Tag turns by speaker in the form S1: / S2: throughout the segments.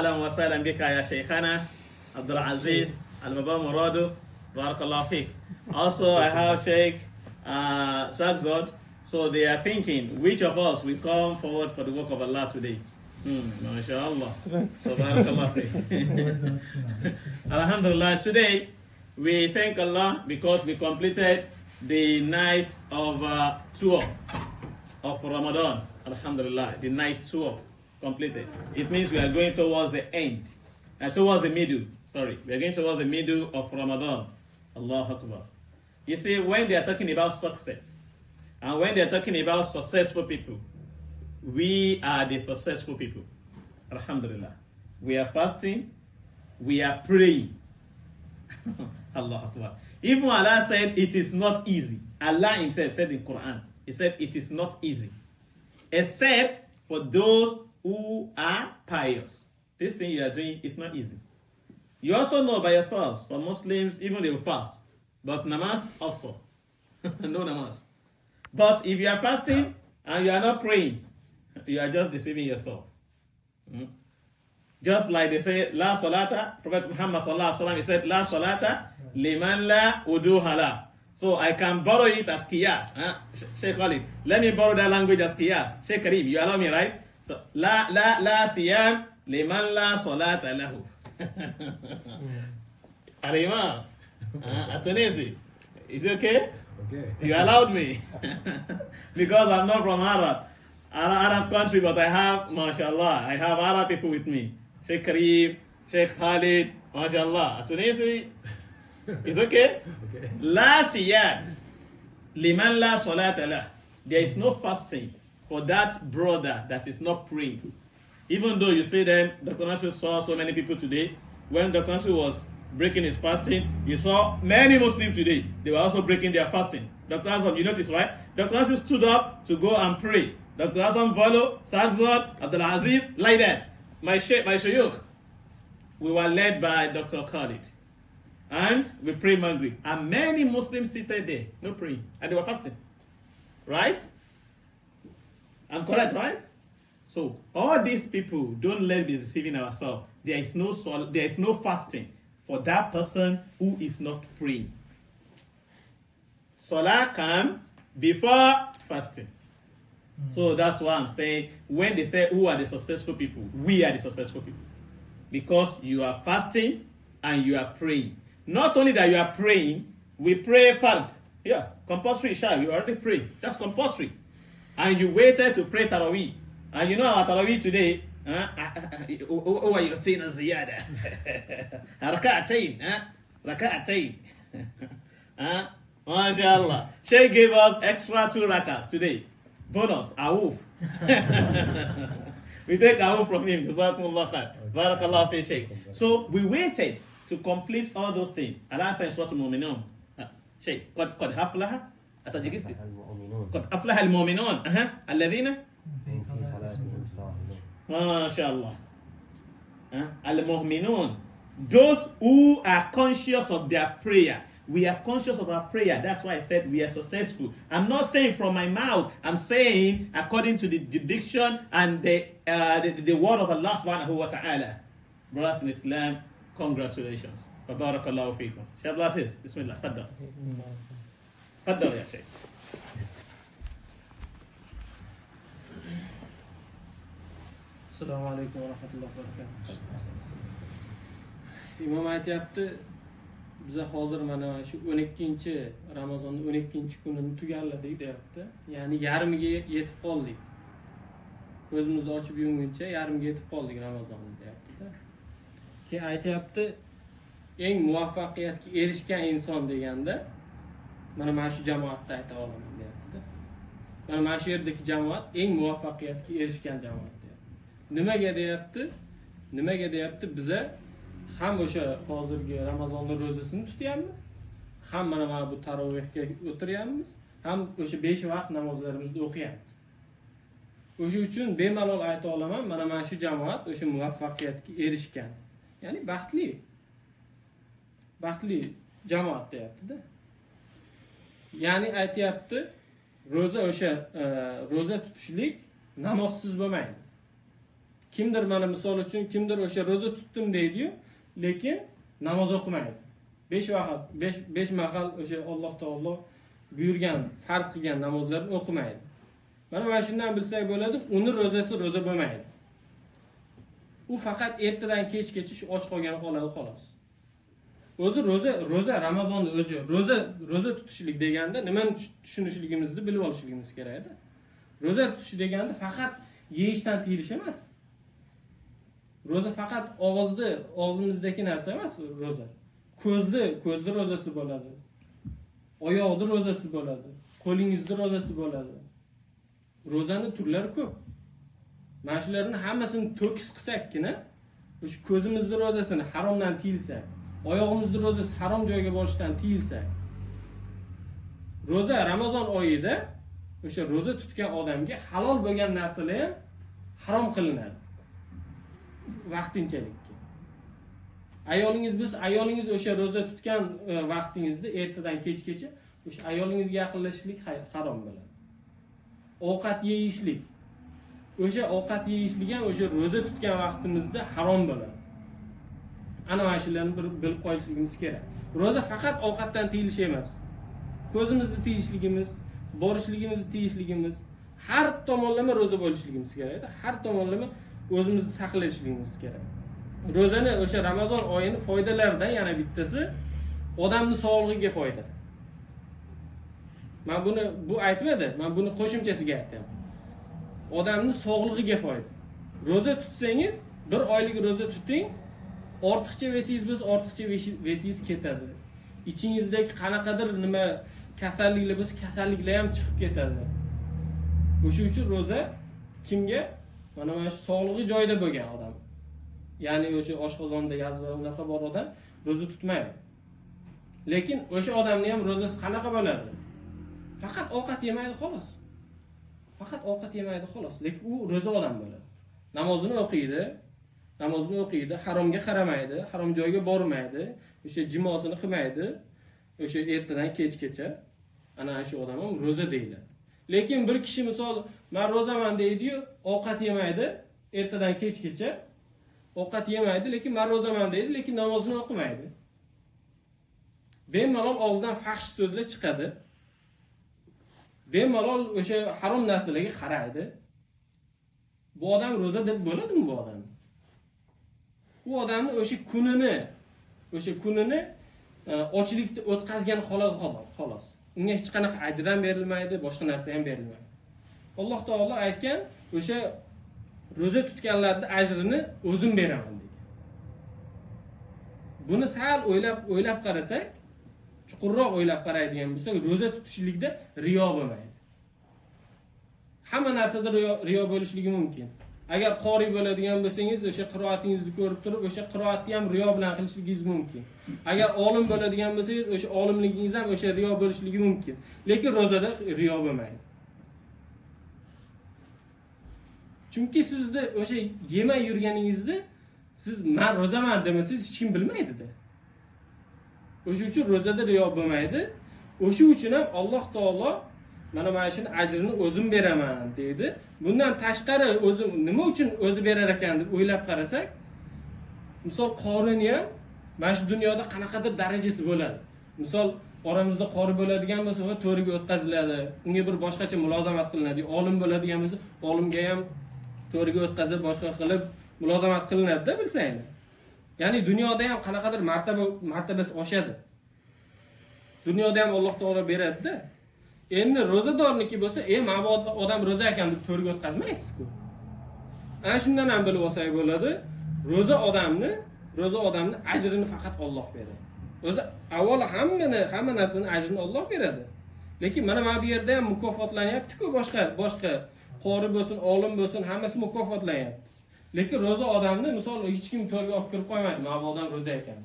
S1: أهلا وسهلا بك يا شيخنا عبد العزيز المبا مرادو. Barakallahu fiqh. Also, I have Sheikh Sagzod. So they are thinking which of us will come forward for the work of Allah today. MashaAllah. So Barakallahu fiqh. Alhamdulillah. Today we thank Allah because we completed the night of 12 of Ramadan. Alhamdulillah. The night 12 completed. It means we are going towards the end. Towards the middle. Sorry. We are going towards the middle of Ramadan. Allahu Akbar. You see, when they are talking about success, and when they are talking about successful people, we are the successful people. Alhamdulillah. We are fasting, we are praying. Allahu Akbar. Even Allah said it is not easy. Allah himself said in Quran, he said it is not easy. Except for those who are pious. This thing you are doing is not easy. You also know by yourself, some Muslims, even they will fast. But namaz also. No namaz. But if you are fasting and you are not praying, you are just deceiving yourself. Just like they say, La salata, Prophet Muhammad sallallahu alaihi wasallam, he said, La salata liman la uduha la. So I can borrow it as qiyas. Sheikh Khalid, let me borrow that language as qiyas. Sheikh Kareem, you allow me, right? So, la siyam liman la salata lahu. Al-Imam, Atunisi, is it okay?
S2: Okay.
S1: You allowed me. Because I'm not from Arab country, but I have, mashallah, I have Arab people with me. Sheikh Kareem, Sheikh Khalid, mashallah. Atunisi, is okay?
S2: Okay.
S1: La siyam liman la salata lah. There is no fasting for that brother that is not praying. Even though you say then, Dr. Nasir saw so many people today. When Dr. Nasir was breaking his fasting, you saw many Muslims today. They were also breaking their fasting. Dr. Hassan, you notice, right? Dr. Nasir stood up to go and pray. Dr. Hassan followed, Sagzod, Abdul Aziz, like that. My shayukh, we were led by Dr. Khalid. And we prayed Maghrib. And many Muslims seated there, no praying. And they were fasting. Right? I'm correct, right? So all these people, don't let be deceiving ourselves. There is no fasting for that person who is not praying. Salah comes before fasting. So that's why I'm saying, when they say who are the successful people, we are the successful people. Because you are fasting and you are praying. Not only that you are praying, we pray fard. Yeah, compulsory Isha, we already pray. That's compulsory. And you waited to pray Taraweeh. And you know our Taraweeh today, هو يعطينا زيادة ركعتين ركعتين ما شاء الله. Sheikh gave us extra 2 rakas today. Bonus, awoof. We take awoof from him. Jazakumullah khair. Barakallah fi Sheikh. So we waited to complete all those things. Allah says what mu'minun. Sheikh, قد أفلح أتجلست قد أفلح المؤمنون الذين MashaAllah. Al-Mu'minun. Those who are conscious of their prayer. We are conscious of our prayer. That's why I said we are successful. I'm not saying from my mouth. I'm saying according to the diction and the word of Allah subhanahu wa ta'ala. Brothers in Islam, congratulations. Barakallahu feekum. Shaykh Abdul Aziz, Bismillah. Faddal. Faddal ya Shaykh.
S3: Assalomu alaykum va rahmatullohi va barakatuh. Imom aytayapti, biza hozir mana shu 12 Ramazonning 12 kunini tugalladik deyapti. Ya'ni yarmiga yetib qoldik. Ko'zimizni ochib yumguncha yarmiga yetib qoldik Ramazonni deyapti-da. Keyin aytayapti, eng muvaffaqiyatga erishgan inson deganda mana shu jamoatni ayta olaman deyapti-da. Mana shu yerdagi jamoat eng muvaffaqiyatga erishgan jamoat. Nimaga deyapti? Biza ham o'sha hozirgi Ramazonning ro'zasini tutyapmiz, ham mana bu tarovehga o'tiryapmiz, ham o'sha 5 vaqt namozlarimizni o'qiyapmiz. O'sha uchun bemalol ayta olaman, mana shu jamoat o'sha muvaffaqiyatga erishgan. Ya'ni baxtli jamoat deyapti-da. Ya'ni aytayapti, ro'za tutishlik namozsiz bo'lmaydi. kimdir mana misol uchun kimdir o'sha ro'za tutdim deydi-yu, lekin namoz o'qimaydi. 5 mahal o'sha Alloh taolo buyurgan, farz qilgan namozlarni o'qimaydi. Mana shundan bilsak bo'ladi, uni ro'zasi ro'za bo'lmaydi. U faqat ertadan kechgacha shu och qolgani qoladi xolos. O'zi ro'za Ramazonni o'zi ro'za tutishlik deganda nimani tushunishligimizni bilib olishligimiz kerak edi. Ro'za tutish deganda faqat yeyishdan tiyilish emas. Ro'za faqat og'zimizdagi narsa emas ro'za. Ko'zni ro'zasi bo'ladi. Oyoqni ro'zasi bo'ladi. Qo'lingizni ro'zasi bo'ladi. Ro'zani turlari ko'p. Mana shularni hammasini to'kis qilsakkina, o'sha ko'zimizni ro'zasini haromdan tiyilsak, oyog'imizni ro'zasi harom joyga borishdan tiyilsak, ro'za Ramazon oyida o'sha ro'za tutgan odamga halol bo'lgan narsalar ham harom qilinadi. Vaqtinchalikka. Ayolingiz o'sha ro'za tutgan vaqtingizda ertadan kechgacha o'sha ayolingizga yaqinlashishlik harom bo'ladi. Ovqat yeyishlik. O'sha ovqat yeyishlik ham o'sha ro'za tutgan vaqtimizda harom bo'ladi. Ana mana shularni bilib qo'yishligimiz kerak. Ro'za faqat ovqatdan tiyilish emas. Ko'zimizni tiyishligimiz, borishligimizni tiyishligimiz, har tomonlama ro'za bo'lishligimiz kerak. Har tomonlama o'zimizni saqlashligimiz kerak. Ro'zani o'sha Ramazon oyini foydalaridan yana bittasi odamning sog'lig'iga foyda. Men bu aytmadi, men buni qo'shimchasiga aytdim. Odamning sog'lig'iga foyda. Ro'za tutsangiz, bir oylik ro'za tuting, ortiqcha vesangiz bo'lsa, ortiqcha vesangiz ketadi. Ichingizdagi qanaqadir nima kasalliklar bo'lsa, kasalliklar ham chiqib ketadi. O'sha uchun ro'za kimga? Mana shu sog'lig'i joyida bo'lgan odam. Ya'ni o'sha oshqozonda yazva unaqa bor odam ro'za tutmaydi. Lekin o'sha odamning ham ro'zasi qanaqa bo'ladi? Faqat ovqat yemaydi xolos. Faqat ovqat yemaydi xolos, lekin u ro'za odam bo'ladi. Namozini o'qiydi, haromga qaramaydi, harom joyga bormaydi, o'sha jimoatini qilmaydi, o'sha ertadan kechgacha. Ana shu odam ham ro'za deyiladi. Lekin bir kishi misol men ro'zaman deydi-yu, ovqat yemaydi, ertadan kechgacha ovqat yemaydi, lekin men ro'zaman deydi, lekin namozini o'qimaydi. Bemalol og'zidan fahsh so'zlar chiqadi. Bemalol o'sha harom narsalarga qaraydi. Bu odam ro'za deb bo'ladimi bu odam? U odamni o'sha kunini ochlikda o'tkazgan xolos. Unga hech qanaqa ajr ham berilmaydi, boshqa narsa ham berilmaydi. Alloh taolo aytgan, o'sha ro'za tutganlarning ajrini o'zim beraman degan. Buni sal o'ylab qarasak, chuqurroq o'ylab qaraydigan bo'lsak, ro'za tutishlikda riyo bo'lmaydi. Hamma narsada riyo bo'lishligi mumkin. Agar qori bo'ladigan bo'lsangiz, o'sha qiroatingizni ko'rib turib, o'sha qiroatni ham riyo bilan qilishligingiz mumkin. Agar olim bo'ladigan bo'lsangiz, o'sha olimligingiz ham o'sha riyo bo'lishligi mumkin. Lekin ro'zada riyo bo'lmaydi. Chunki sizni o'sha yemay yurganingizda siz men ro'zaman demasangiz hech kim bilmaydi-da. O'sha uchun ro'zada riyo bo'lmaydi. O'sha uchun ham Alloh taolo mana shuni ajrini o'zim beraman deydi. Bundan tashqari o'zi nima uchun o'zi berar ekan deb o'ylab qarasak, misol qorini ham mana shu dunyoda qanaqadir darajasi bo'ladi. Misol oramizda qori bo'ladigan bo'lsa, to'riga o'tkaziladi. Unga bir boshqacha mulozamat qilinadi. Olim bo'ladigan bo'lsa, olimga ham to'riga o'tkazib, boshqa qilib mulozamat qilinadi-da bilsangiz. Ya'ni dunyoda ham qanaqadir martabasi oshadi. Dunyoda ham Alloh taolo beradi-da. Endi ro'zadorniki bo'lsa, mana bu odam ro'za ekan deb to'rga o'tkazmaysiz-ku. Ana shundan ham bilib olsak bo'ladi, ro'za odamni ajrini faqat Alloh beradi. O'zi avvalo hamma narsani ajrini Alloh beradi. Lekin mana bu yerda ham mukofotlanyapti-ku, boshqa qori bo'lsin, olim bo'lsin, hammasi mukofotlanyapti. Lekin ro'za odamni misol hech kim to'rga olib kirib qo'ymaydi, mana bu odam ro'za ekan.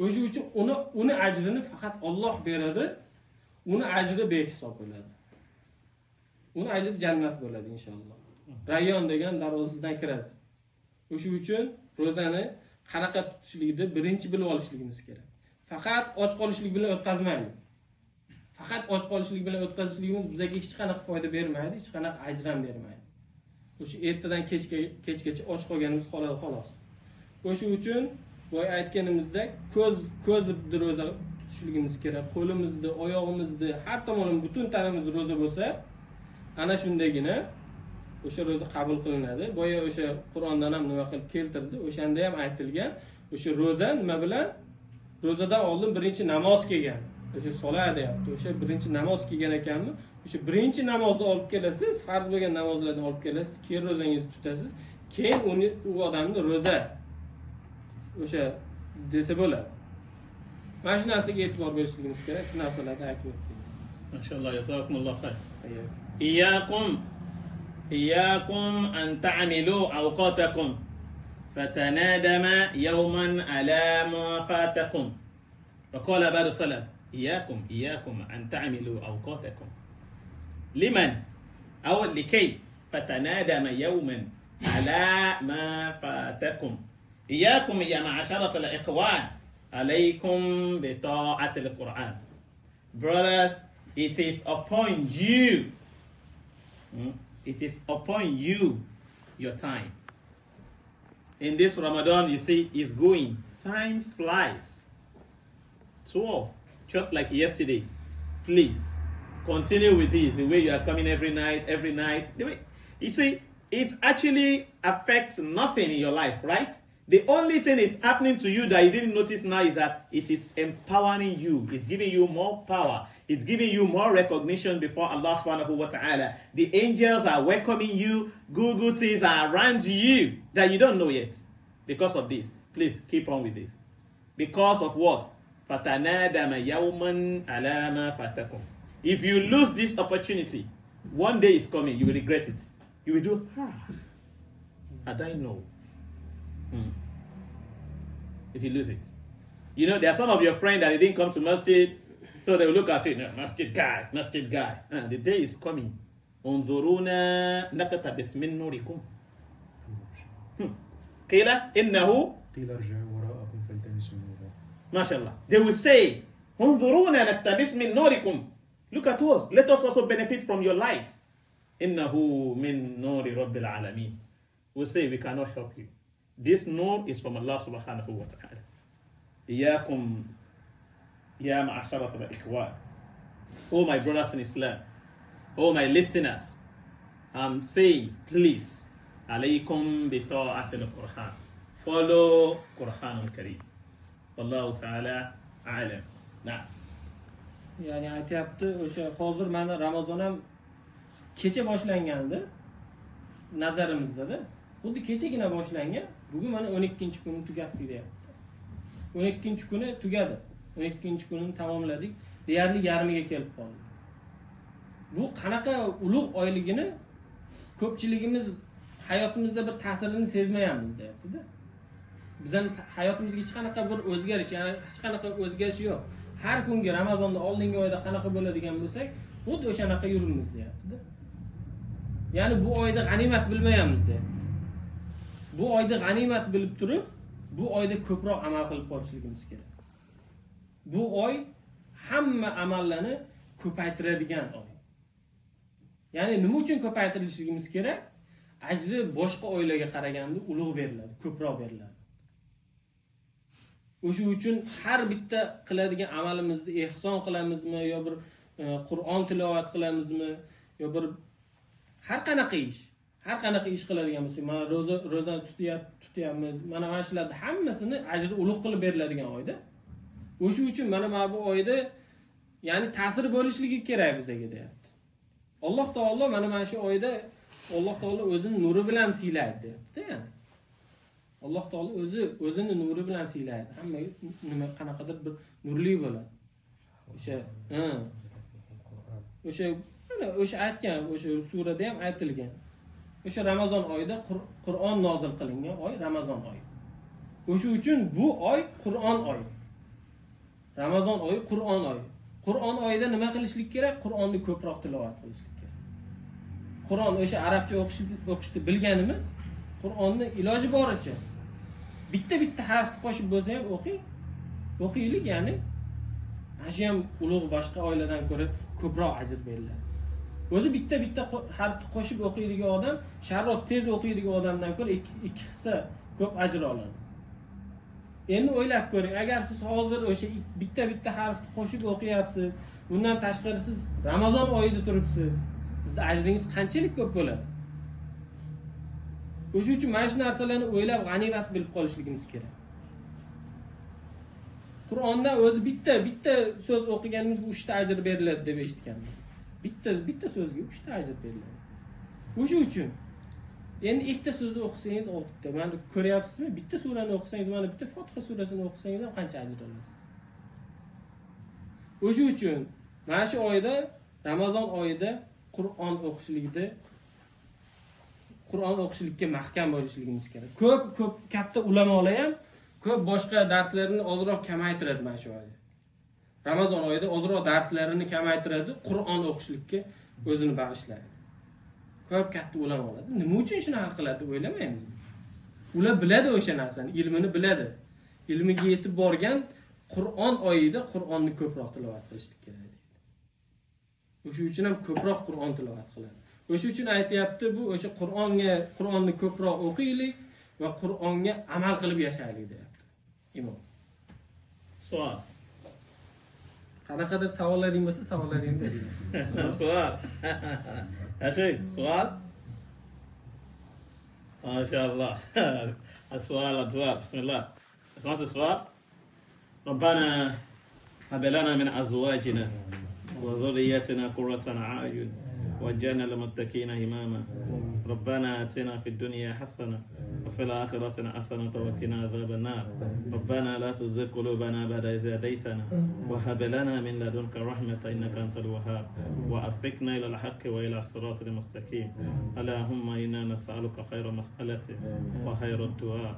S3: O'sha uchun uni ajrini faqat Alloh beradi. Uni ajri behisob bo'ladi. Uni ajri jannat bo'ladi inshaalloh. Rayyon degan darvozasidan kiradi. O'sha uchun ro'zani qanaqa tutishlikni birinchi bilib olishligimiz kerak. Faqat och qolishlik bilan o'tkazmaylik. Faqat och qolishlik bilan o'tkazishligimiz bizga hech qanaqa foyda bermaydi, hech qanaqa ajr ham bermaydi. O'sha ertadan kechgacha och qolganimiz qoladi xolos. O'sha uchun boya aytganimizdek ko'zni ro'za tutishligimiz kerak. Qo'limizni, oyog'imizni, har tomonimiz butun tanamiz ro'za bo'lsa, ana shundagina o'sha ro'za qabul qilinadi. Boya o'sha Qur'ondan ham nima qilib keltirdi, o'shanda ham aytilgan, o'sha ro'za nima bilan? Ro'zadan oldin birinchi namoz kelgan. O'sha solat deyapti. O'sha birinchi namoz kelgan ekanmi? O'sha birinchi namozni olib kelasiz, farz bo'lgan namozlarni olib kelasiz, keyin ro'zangizni tutasiz, keyin u odamni ro'za o'sha desa bo'ladi. Mana shu narsaga e'tibor berishligimiz kerak. Shu narsalarni aytib o'tdik.
S1: Mashallah, jazakumulloh khair. إياكم أن تعملوا أوقاتكم فتنادم يوما على ما فاتكم. وقال بعض السلف إياكم أن تعملوا أوقاتكم لمن أو لكي فتنادم يوما على ما فاتكم. إياكم يا معشرة الإخوان عليكم بطاعة القرآن. Brothers, it is upon you. It is upon you, your time. In this Ramadan, you see, is going. Time flies. 12, just like yesterday. Please, continue with this. The way you are coming every night. The way, you see, it actually affects nothing in your life, right? The only thing is happening to you that you didn't notice now is that it is empowering you. It's giving you more power. It's giving you more recognition before Allah subhanahu wa ta'ala. The angels are welcoming you. Good things are around you that you don't know yet. Because of this, please keep on with this. Because of what? فَتَنَادَمَ يَوْمًا عَلَى مَا فَاتَكُمْ. If you lose this opportunity, one day is coming, you will regret it. You will do, had I known. If you lose it. You know, there are some of your friends that they didn't come to masjid, so they will look at you, no, masjid guy. The day is coming. انظرونا نقتبس من نوركم. قيل إنه
S2: قيل ارجعوا وراءكم فالتمسوا نورا.
S1: ما شاء الله. They will say, انظرونا نقتبس من نوركم. Look at us. Let us also benefit from your light. إنه من نور رب العالمين. We'll say we cannot help you. This nur is from Allah subhanahu wa ta'ala. إياكم يا معشرة الإخوان. Oh my brothers in Islam. Oh my listeners. I'm saying, please. عليكم بطاعة القرآن. Follow Quran al-Karim. Wallahu ta'ala a'lam. Nah.
S3: Ya'ni aytyapti, o'sha hozir mana Ramazon ham kecha boshlangandi nazarimizda-da. Xuddi kechagina boshlangan. Bugun mana 12-kuni tugatdik deyapti. 12-kuni tugadi. 12-kunini tamomladik. Deyarli yarmiga kelib qoldik. Bu qanaqa ulug' oyligini ko'pchiligimiz hayotimizda bir ta'sirini sezmayapmiz deyapti-da. Bizning hayotimizga hech qanaqa bir o'zgarish, ya'ni hech qanaqa o'zgarish yo'q. Har kungi Ramazonda oldingi oyda qanaqa bo'ladigan bo'lsak, xuddi o'shanaqa yurimiz deyapti-da. Ya'ni bu oyda g'animat bilmayapmiz deyapti. Bu oyda g'animat bilib turib, bu oyda ko'proq amal qilib qolishligimiz kerak. Bu oy hamma amallarni ko'paytiradigan oy. Ya'ni nima uchun ko'paytirishligimiz kerak? Ajri boshqa oylarga qaraganda ulug' beriladi, ko'proq beriladi. O'sha uchun har bitta qiladigan amalimizni ehson qilamizmi, yo bir Qur'on tilovat qilamizmi, yo bir har qanaqa ish qiladigan bo'lsak, mana ro'za tutyapmiz, mana shularning hammasini ajri ulug' qilib beriladigan oyda. O'sha uchun mana bu oyda ya'ni ta'sir bo'lishligi kerak bizga deyapti. Alloh taolo mana shu oyda Alloh taolo o'zining nuri bilan siylaydi deyapti, ya'ni. Alloh taolo o'zining nuri bilan siylaydi. Hamma nima qanaqadir bir nurli bo'ladi. O'sha aytgan, o'sha surada ham aytilgan. O'sha Ramazon oyida Qur'on nozil qilingan oy Ramazon oyi. O'sha uchun bu oy Qur'on oyi. Ramazon oyi Qur'on oyi. Qur'on oyida nima qilishlik kerak? Qur'onni ko'proq tilovat qilishlik kerak. Qur'on o'sha arabcha o'qishni bilganimiz, Qur'onni iloji boricha bitta harfni qo'shib bo'lsa ham o'qiylik, ya'ni. Mana shu ham ulug' boshqa oylardan ko'ra ko'proq ajr beriladi. O'zi bitta harfni qo'shib o'qiydigan odam sharros tez o'qiydigan odamdan ko'ra ikki hissa ko'p ajr oladi. Endi o'ylab ko'ring, agar siz hozir o'sha bitta harfni qo'shib o'qiyapsiz, bundan tashqari siz Ramazon oyida turibsiz, sizning ajringiz qanchalik ko'p bo'ladi? O'sha uchun mana shu narsalarni o'ylab g'animat bilib qolishligimiz kerak. Qur'onda o'zi bitta so'z o'qiganimizga 3 ta ajr beriladi deb eshitganman. Bitta so'zga 3 ta ajr beriladi. O'sha uchun endi ikkita so'zni o'qisangiz 6 ta. Mana ko'ryapsizmi? Bitta surani o'qisangiz, mana bitta Fotiha surasini o'qisangiz ham qancha ajr olasiz. O'sha uchun mana shu oyda, Ramazon oyida Qur'on o'qishlikka mahkam bo'lishligimiz kerak. Ko'p katta ulamolar ham ko'p boshqa darslarni ozroq kamaytiradi mana shu oyda. Ramazon oyida ozroq darslarini kamaytiradi, Qur'on o'qishlikka o'zini bag'ishlaydi. Ko'p katta ulamolar. Nima uchun shunaqa qiladi o'ylamaymiz. Ular biladi o'sha narsani, ilmini biladi. Ilmiga yetib borgan Qur'on oyida Qur'onni ko'proq tilovat qilishlik kerak. O'sha uchun ham ko'proq Qur'on tilovat qiladi. O'sha uchun aytayapti, bu o'sha Qur'onni ko'proq o'qiylik va Qur'onga amal qilib yashaylik deyapti imom.
S1: Savol.
S3: Qanaqadir savollaring bo'lsa, savollaringni bering.
S1: سؤال يا شيخ سؤال ما شاء الله السؤال أدوار بسم الله سمعت السؤال ربنا هب لنا من أزواجنا وذرياتنا قرة أعين واجعلنا للمتقين إماما ربنا آتنا في الدنيا حسنة وفي الآخرة حسنة وقنا عذاب النار ربنا لا تزغ قلوبنا بعد إذ هديتنا وهب لنا من لدنك رحمة إنك أنت الوهاب ووفقنا إلى الحق وإلى الصراط المستقيم اللهم إنا نسألك خير مسألة وخير الدعاء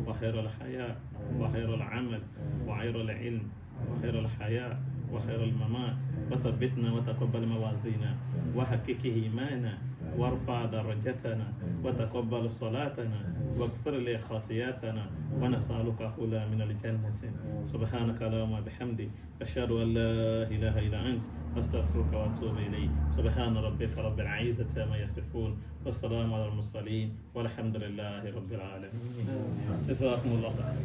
S1: وخير الحياة وخير العمل وخير العلم وخير الحياة وخير الممات وثبتنا وتقبل موازينا وحقق إيمانا وارفع درجتنا وتقبل صلاتنا واغفر لي خطيئاتنا ونسألك حلا من الجنة سبحانك اللهم وبحمدك أشهد أن لا إله إلا أنت أستغفرك وأتوب إليك سبحان ربك رب العزة عما يصفون والسلام على المرسلين والحمد لله رب العالمين جزاكم الله خيرا